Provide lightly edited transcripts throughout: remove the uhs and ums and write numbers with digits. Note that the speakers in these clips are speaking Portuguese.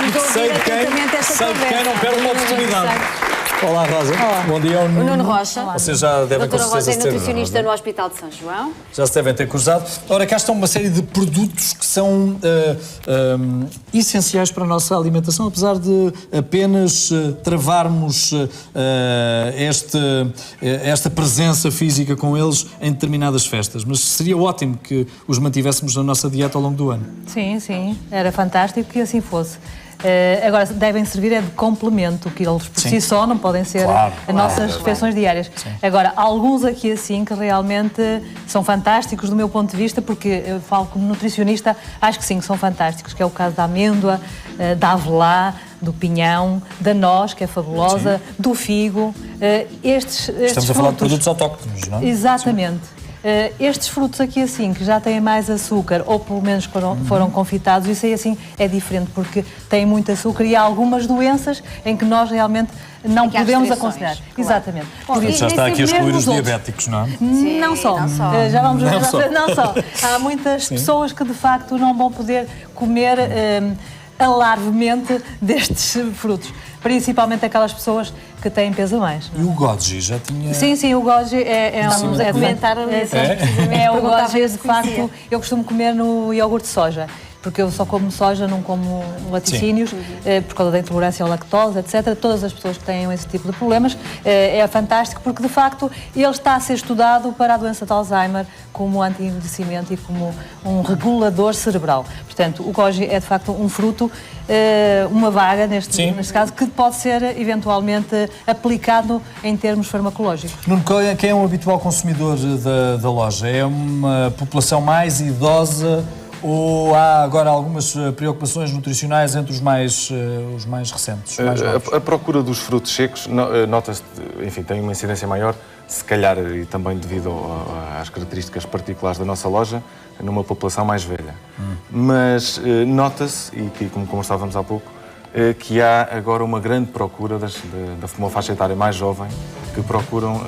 estamos a ouvir atentamente esta conversa. Sei de quem não perde uma oportunidade. Olá, Rosa. Olá. Bom dia. O Nuno Rocha. Vocês já devem Doutora com certeza Rosa é ter- nutricionista no Hospital de São João. Já se devem ter cruzado. Ora, cá estão uma série de produtos que são essenciais para a nossa alimentação, apesar de apenas travarmos esta presença física com eles em determinadas festas. Mas seria ótimo que os mantivéssemos na nossa dieta ao longo do ano. Sim, sim. Era fantástico que assim fosse. Agora, devem servir de complemento, que eles por si só não podem ser as nossas refeições diárias. Sim. Agora, alguns aqui assim que realmente são fantásticos do meu ponto de vista, porque eu falo como nutricionista, acho que sim, que são fantásticos, que é o caso da amêndoa, da avelã, do pinhão, da noz, que é fabulosa, do figo. Estamos a falar de produtos autóctonos, não é? Exatamente. Estes frutos aqui assim, que já têm mais açúcar, ou pelo menos foram confitados, isso aí assim é diferente, porque têm muito açúcar e há algumas doenças em que nós realmente não podemos aconselhar. Claro. Exatamente. Bom, Já está aqui a excluir os outros. diabéticos, não é? Sim, Não só. não só. Já vamos ver. Não só. Há muitas pessoas que de facto não vão poder comer alarvemente destes frutos. Principalmente aquelas pessoas que têm peso a mais. E o goji já tinha... Sim, o goji é Estamos a comentar o o goji, de facto, eu costumo comer no iogurte de soja, porque eu só como soja, não como laticínios, por causa da intolerância à lactose, etc. Todas as pessoas que têm esse tipo de problemas, é fantástico, porque de facto ele está a ser estudado para a doença de Alzheimer como anti-envelhecimento e como um regulador cerebral. Portanto, o goji é de facto um fruto, uma vaga, neste caso, que pode ser eventualmente aplicado em termos farmacológicos. Nuno, quem é um habitual consumidor da loja? É uma população mais idosa ou há agora algumas preocupações nutricionais entre os mais recentes? A procura dos frutos secos, nota-se, enfim, tem uma incidência maior, se calhar e também devido às características particulares da nossa loja, numa população mais velha. Mas nota-se, e que, como conversávamos há pouco, que há agora uma grande procura da uma faixa etária mais jovem, que procuram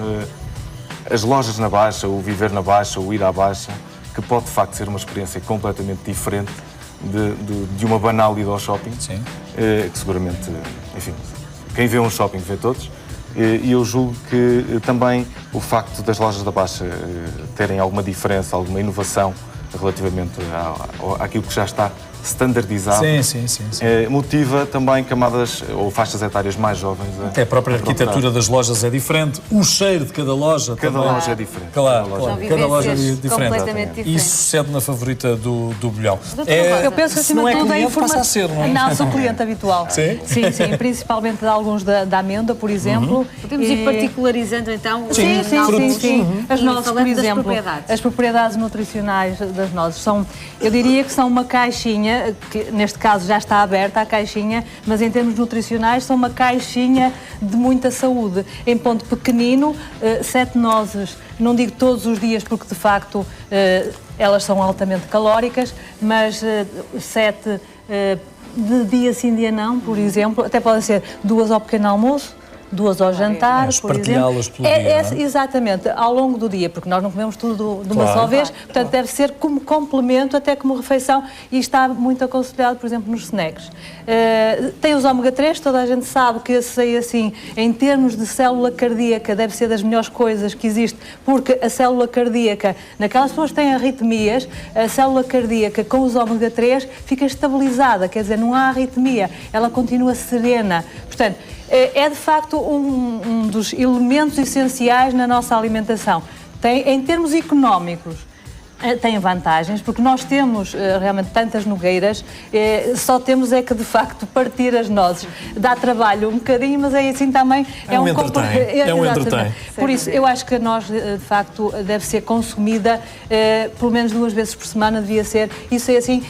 as lojas na Baixa, o viver na Baixa, o ir à Baixa, que pode de facto ser uma experiência completamente diferente de uma banal ida ao shopping, que seguramente, enfim, quem vê um shopping vê todos, e eu julgo que também o facto das lojas da Baixa terem alguma diferença, alguma inovação relativamente àquilo que já está standardizado, motiva também camadas ou faixas etárias mais jovens. Até a própria arquitetura das lojas é diferente, o cheiro de cada loja Cada também. loja é diferente. Claro, São cada loja é vivências diferente. completamente diferentes. E isso sucede na favorita do Bolhão. Eu penso que se não acima é de tudo cliente, passa a ser, não é? Não, sou cliente habitual. Sim? Sim, principalmente de alguns da amêndoa, por exemplo. Podemos ir particularizando então. Sim. As E nozes, por falando das exemplo, propriedades. as propriedades nutricionais das nozes são, eu diria que são uma caixinha, que neste caso já está aberta a caixinha, mas em termos nutricionais são uma caixinha de muita saúde. Em ponto pequenino, 7 nozes, não digo todos os dias porque de facto elas são altamente calóricas, mas 7 de dia sim, dia não, por exemplo, até podem ser 2 ao pequeno almoço, 2 ao jantar, por exemplo. Pelo dia, não é? Exatamente, ao longo do dia, porque nós não comemos tudo de uma só vez, portanto deve ser como complemento, até como refeição, e está muito aconselhado, por exemplo, nos snacks. Tem os ômega 3, toda a gente sabe que esse aí, assim, em termos de célula cardíaca, deve ser das melhores coisas que existe, porque a célula cardíaca, naquelas pessoas que têm arritmias, a célula cardíaca com os ômega 3 fica estabilizada, quer dizer, não há arritmia, ela continua serena. Portanto, é de facto um dos elementos essenciais na nossa alimentação. Em termos económicos, tem vantagens, porque nós temos realmente tantas nogueiras, só temos é que de facto partir as nozes. Dá trabalho um bocadinho, mas é assim também é um entretém. Por isso, eu acho que a noz de facto deve ser consumida pelo menos 2 vezes por semana, devia ser. Isso é assim,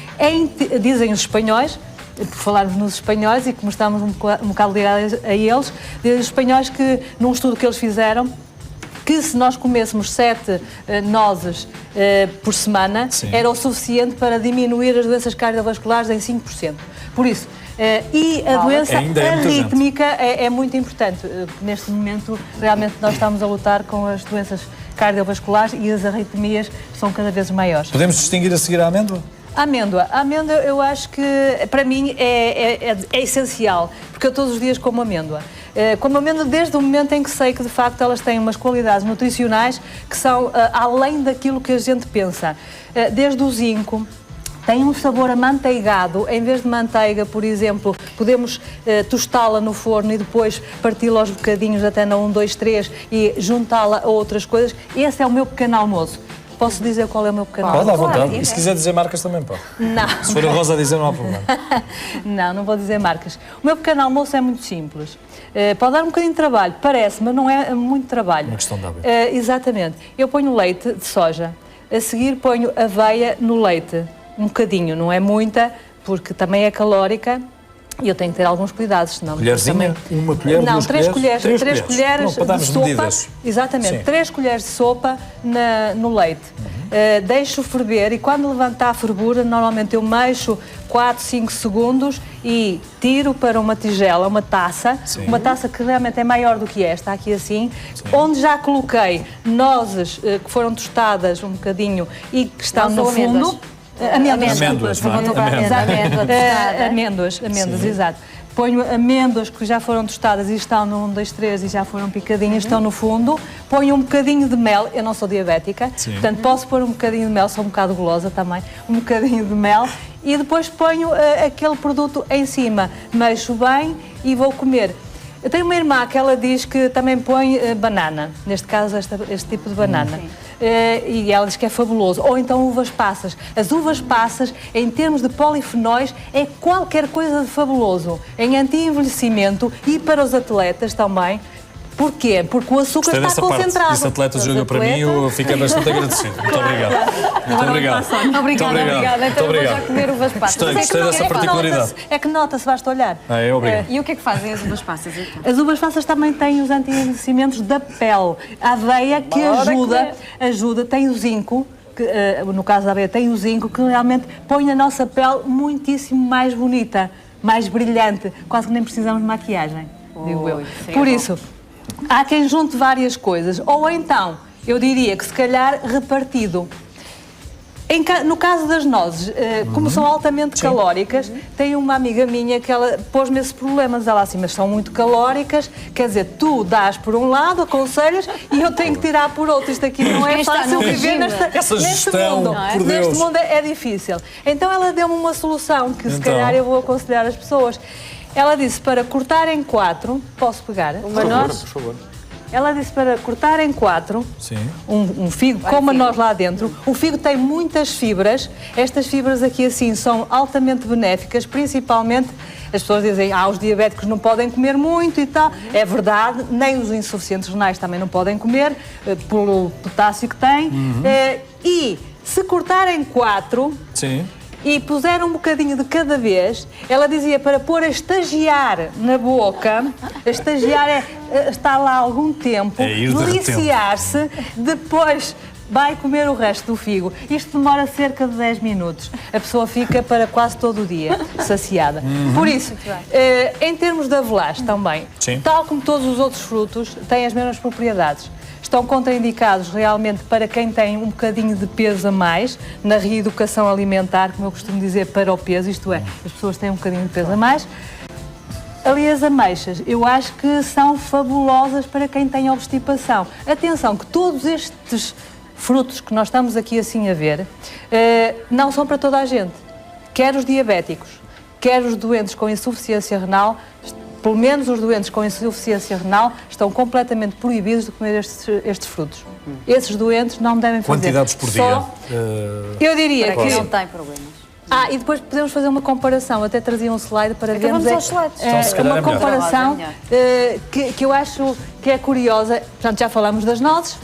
dizem os espanhóis, por falarmos nos espanhóis e como estamos um bocado ligados a eles, os espanhóis que, num estudo que eles fizeram, que se nós comêssemos 7 nozes por semana, era o suficiente para diminuir as doenças cardiovasculares em 5%. Por isso, e a doença arrítmica é muito importante. Neste momento, realmente, nós estamos a lutar com as doenças cardiovasculares e as arritmias são cada vez maiores. Podemos distinguir a seguir a amêndoa? A amêndoa. A amêndoa eu acho que, para mim, é essencial, porque eu todos os dias como amêndoa. Como amêndoa desde o momento em que sei que, de facto, elas têm umas qualidades nutricionais que são além daquilo que a gente pensa. Desde o zinco, tem um sabor amanteigado, em vez de manteiga, por exemplo, podemos tostá-la no forno e depois parti-la aos bocadinhos até na 1, 2, 3 e juntá-la a outras coisas. Esse é o meu pequeno almoço. Posso dizer qual é o meu pequeno almoço? Pode, à vontade. E se quiser dizer marcas também pode. Não. Se for a Rosa a dizer, não há problema. Não vou dizer marcas. O meu pequeno almoço é muito simples. Pode dar um bocadinho de trabalho, parece, mas não é muito trabalho. Uma questão de hábito. Exatamente. Eu ponho leite de soja. A seguir ponho aveia no leite. Um bocadinho, não é muita, porque também é calórica e eu tenho que ter alguns cuidados, senão... Colherzinha? Uma colher, não, duas três colheres? Três colheres Não, para de darmos sopa. medidas. Exatamente, Sim. 3 colheres de sopa no leite. Deixo ferver e quando levantar a fervura, normalmente eu mexo 4, 5 segundos e tiro para uma tigela, uma taça, uma taça que realmente é maior do que esta, aqui assim, onde já coloquei nozes que foram tostadas um bocadinho e que estão no fundo. Amêndoas, vá. Amêndoas, exato. Ponho amêndoas que já foram tostadas e estão no 1, 2, 3 e já foram picadinhas, estão no fundo. Ponho um bocadinho de mel, eu não sou diabética, portanto posso pôr um bocadinho de mel, sou um bocado gulosa também, um bocadinho de mel e depois ponho aquele produto em cima, mexo bem e vou comer. Eu tenho uma irmã que ela diz que também põe banana, neste caso este tipo de banana. E ela diz que é fabuloso. Ou então uvas passas. As uvas passas, em termos de polifenóis, é qualquer coisa de fabuloso. Em anti-envelhecimento e para os atletas também. Porquê? Porque o açúcar está concentrado. Parte. Se atletas joga para mim, eu fiquei bastante agradecido. Muito obrigado. Muito obrigado. Obrigada. Então vou já comer uvas passas. Gostei dessa particularidade. É que nota-se, basta olhar. Obrigado. E o que é que fazem as uvas passas então? As uvas passas também têm os anti-envelhecimentos da pele. A aveia que ajuda, tem o zinco, que, no caso da aveia tem o zinco, que realmente põe a nossa pele muitíssimo mais bonita, mais brilhante. Quase que nem precisamos de maquiagem, digo eu. Por isso, há quem junte várias coisas, ou então, eu diria que se calhar repartido. No caso das nozes, como são altamente calóricas, tem uma amiga minha que ela pôs-me esse problema, diz ela assim, mas são muito calóricas, quer dizer, tu dás por um lado, aconselhas, e eu tenho que tirar por outro. Isto aqui não é fácil viver neste mundo. Neste mundo é difícil. Então ela deu-me uma solução que se calhar eu vou aconselhar as pessoas. Ela disse para cortar em 4, posso pegar? Por favor. Ela disse para cortar em 4 um figo, como a nós lá dentro. O figo tem muitas fibras. Estas fibras aqui assim são altamente benéficas, principalmente as pessoas dizem os diabéticos não podem comer muito e tal. É verdade, nem os insuficientes renais também não podem comer, pelo potássio que têm. E se cortar em 4... e puser um bocadinho de cada vez, ela dizia para pôr a estagiar na boca, a estagiar está lá há algum tempo, deliciar-se, depois vai comer o resto do figo. Isto demora cerca de 10 minutos. A pessoa fica para quase todo o dia saciada. Por isso, em termos de avelãs também, tal como todos os outros frutos, têm as mesmas propriedades. Estão contraindicados realmente para quem tem um bocadinho de peso a mais, na reeducação alimentar, como eu costumo dizer, para o peso, isto é, as pessoas têm um bocadinho de peso a mais. Ali as ameixas, eu acho que são fabulosas para quem tem obstipação. Atenção, que todos estes frutos que nós estamos aqui assim a ver, não são para toda a gente. Quer os diabéticos, quer os doentes com insuficiência renal, pelo menos os doentes com insuficiência renal estão completamente proibidos de comer estes frutos. Esses doentes não devem fazer. Quantidades por dia? Eu diria para que... quem não tem problemas. E depois podemos fazer uma comparação, até trazia um slide para vermos uma comparação que eu acho que é curiosa. Portanto, já falamos das nozes,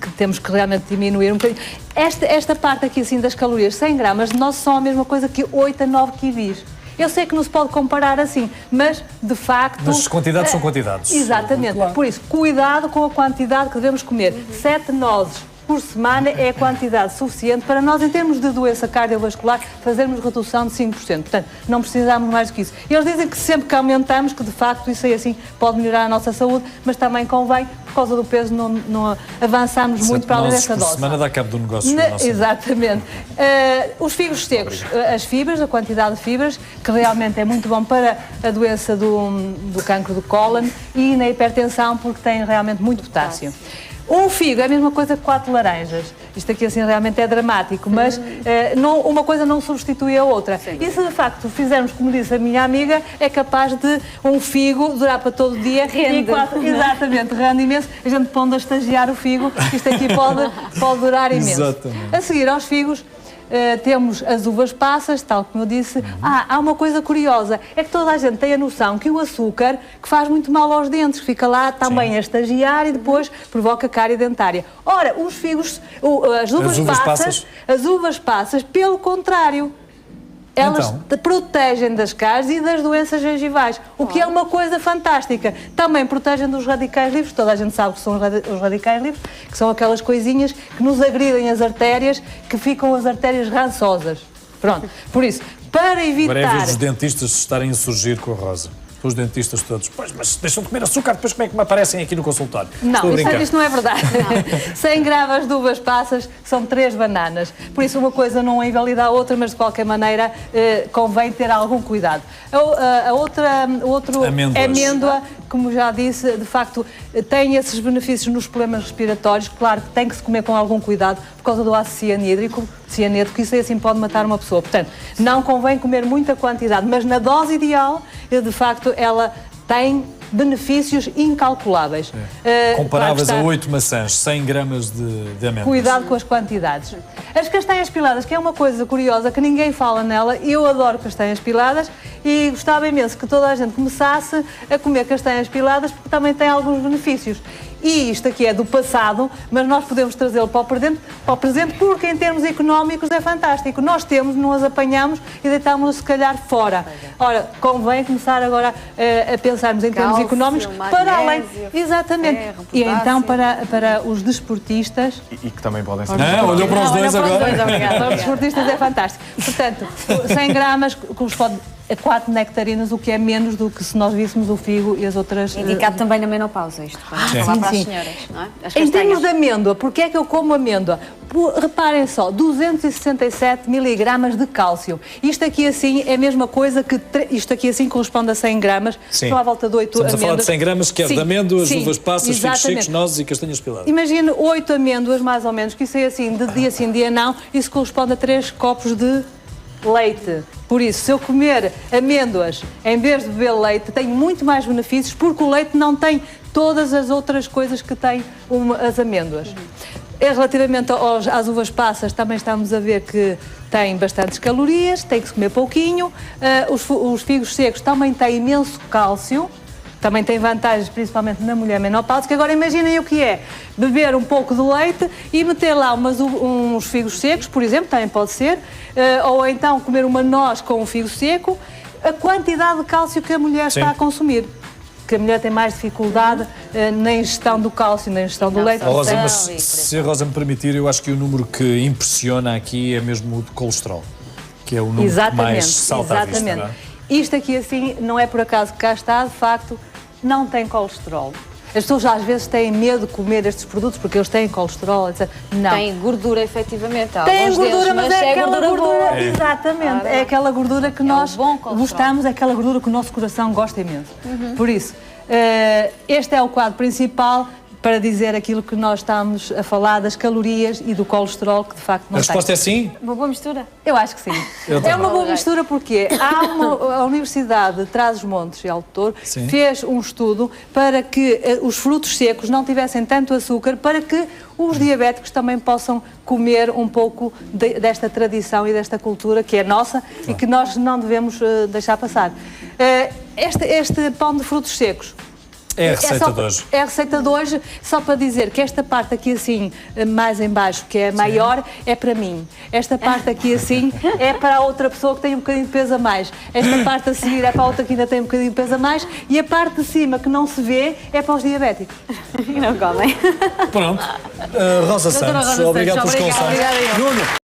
que temos que realmente diminuir um bocadinho. Esta parte aqui assim das calorias, 100 gramas de nozes são a mesma coisa que 8 a 9 kiwis. Eu sei que não se pode comparar assim, mas de facto... Mas as quantidades são quantidades. Exatamente. Claro. Por isso, cuidado com a quantidade que devemos comer. 7 nozes por semana é a quantidade suficiente para nós, em termos de doença cardiovascular, fazermos redução de 5%. Portanto, não precisamos mais do que isso. Eles dizem que sempre que aumentamos, que de facto isso aí assim pode melhorar a nossa saúde, mas também convém, por causa do peso, não avançamos muito para além dessa dose. semana dá cabo do negócio. Exatamente. Os figos secos, as fibras, a quantidade de fibras, que realmente é muito bom para a doença do cancro do cólon e na hipertensão, porque tem realmente muito potássio. Um figo é a mesma coisa que 4 laranjas. Isto aqui assim realmente é dramático, mas uma coisa não substitui a outra. E se de facto fizermos, como disse a minha amiga, é capaz de um figo durar para todo o dia. Rende. Exatamente, rende imenso. A gente pondo a estagiar o figo, isto aqui pode durar imenso. Exatamente. A seguir aos figos, temos as uvas passas, tal como eu disse. Há uma coisa curiosa, é que toda a gente tem a noção que o açúcar que faz muito mal aos dentes, que fica lá também a estagiar e depois provoca cárie dentária. Ora, os figos, as uvas passas, pelo contrário, elas protegem das cáries e das doenças gengivais, o que é uma coisa fantástica. Também protegem dos radicais livres, toda a gente sabe que são os radicais livres, que são aquelas coisinhas que nos agridem as artérias, que ficam as artérias rançosas. Pronto, por isso, para evitar... Agora é ver os dentistas estarem a surgir com a Rosa. Os dentistas todos, pois, mas deixam de comer açúcar, depois como é que me aparecem aqui no consultório? Não, isto não é verdade. 100 gramas de uvas passas são 3 bananas. Por isso uma coisa não invalida a outra, mas de qualquer maneira convém ter algum cuidado. Amêndoa, como já disse, de facto tem esses benefícios nos problemas respiratórios. Claro que tem que se comer com algum cuidado por causa do ácido cianídrico, que isso assim pode matar uma pessoa. Portanto, não convém comer muita quantidade, mas na dose ideal, de facto, ela tem benefícios incalculáveis. Comparáveis a 8 maçãs, 100 gramas de amêndoas. Cuidado com as quantidades. As castanhas piladas, que é uma coisa curiosa, que ninguém fala nela, eu adoro castanhas piladas e gostava imenso que toda a gente começasse a comer castanhas piladas, porque também tem alguns benefícios. E isto aqui é do passado, mas nós podemos trazê-lo para o presente, porque em termos económicos é fantástico. Nós temos, não as apanhamos e deitámos-las se calhar fora. Ora, convém começar agora a pensarmos em termos económicos para além. Exatamente. Ferro, e então para os desportistas. E que também podem ser. Olhou para os dois agora. Para os desportistas é fantástico. Portanto, 100 gramas corresponde a 4 nectarinas, o que é menos do que se nós víssemos o figo e as outras... Indicado também na menopausa isto, para falar para as senhoras, não é? As em termos castanhas. de amêndoa, porque é que eu como amêndoa? Reparem só, 267 miligramas de cálcio. Isto aqui assim é a mesma coisa que... Isto aqui assim corresponde a 100 gramas. Sim. Estão à volta de 8 Estamos amêndoas. a falar de 100 gramas, que é de amêndoas, uvas passas, figos exatamente. secos, nozes e castanhas piladas. Imagine 8 amêndoas, mais ou menos, que isso é assim, de dia sim, dia não, isso corresponde a 3 copos de leite. Por isso, se eu comer amêndoas em vez de beber leite, tenho muito mais benefícios, porque o leite não tem todas as outras coisas que têm as amêndoas. Relativamente às uvas passas, também estamos a ver que têm bastantes calorias, tem que se comer pouquinho. Os figos secos também têm imenso cálcio, também tem vantagens, principalmente na mulher menopáusica. Agora imaginem o que é beber um pouco de leite e meter lá uns figos secos, por exemplo, também pode ser, ou então comer uma noz com um figo seco, a quantidade de cálcio que a mulher está a consumir. Que a mulher tem mais dificuldade na ingestão do cálcio, na ingestão do leite. Rosa, mas se a Rosa me permitir, eu acho que o número que impressiona aqui é mesmo o de colesterol, que é o número que mais salta à vista, não é? Isto aqui assim não é por acaso que cá está, de facto, não tem colesterol. As pessoas às vezes têm medo de comer estes produtos porque eles têm colesterol, etc. Não. Tem gordura, efetivamente. Tem gordura, mas é aquela gordura boa. Exatamente. Claro. É aquela gordura que nós gostamos, é aquela gordura que o nosso coração gosta imenso. Por isso, este é o quadro principal para dizer aquilo que nós estamos a falar das calorias e do colesterol, que de facto não tem. A resposta é sim? Uma boa mistura? Eu acho que sim. É uma boa mistura porque a Universidade de Trás-os-Montes e Alto Douro fez um estudo para que os frutos secos não tivessem tanto açúcar, para que os diabéticos também possam comer um pouco desta tradição e desta cultura que é nossa e que nós não devemos deixar passar. Este pão de frutos secos É a receita de hoje. É a receita de hoje, só para dizer que esta parte aqui assim, mais em baixo, que é maior, é para mim. Esta parte aqui assim é para a outra pessoa que tem um bocadinho de peso a mais. Esta parte a seguir é para a outra que ainda tem um bocadinho de peso a mais. E a parte de cima, que não se vê, é para os diabéticos. E não comem. Pronto. Rosa Santos, Rosa Santos, obrigado pelos obrigada. conselhos. Obrigada. Nuno.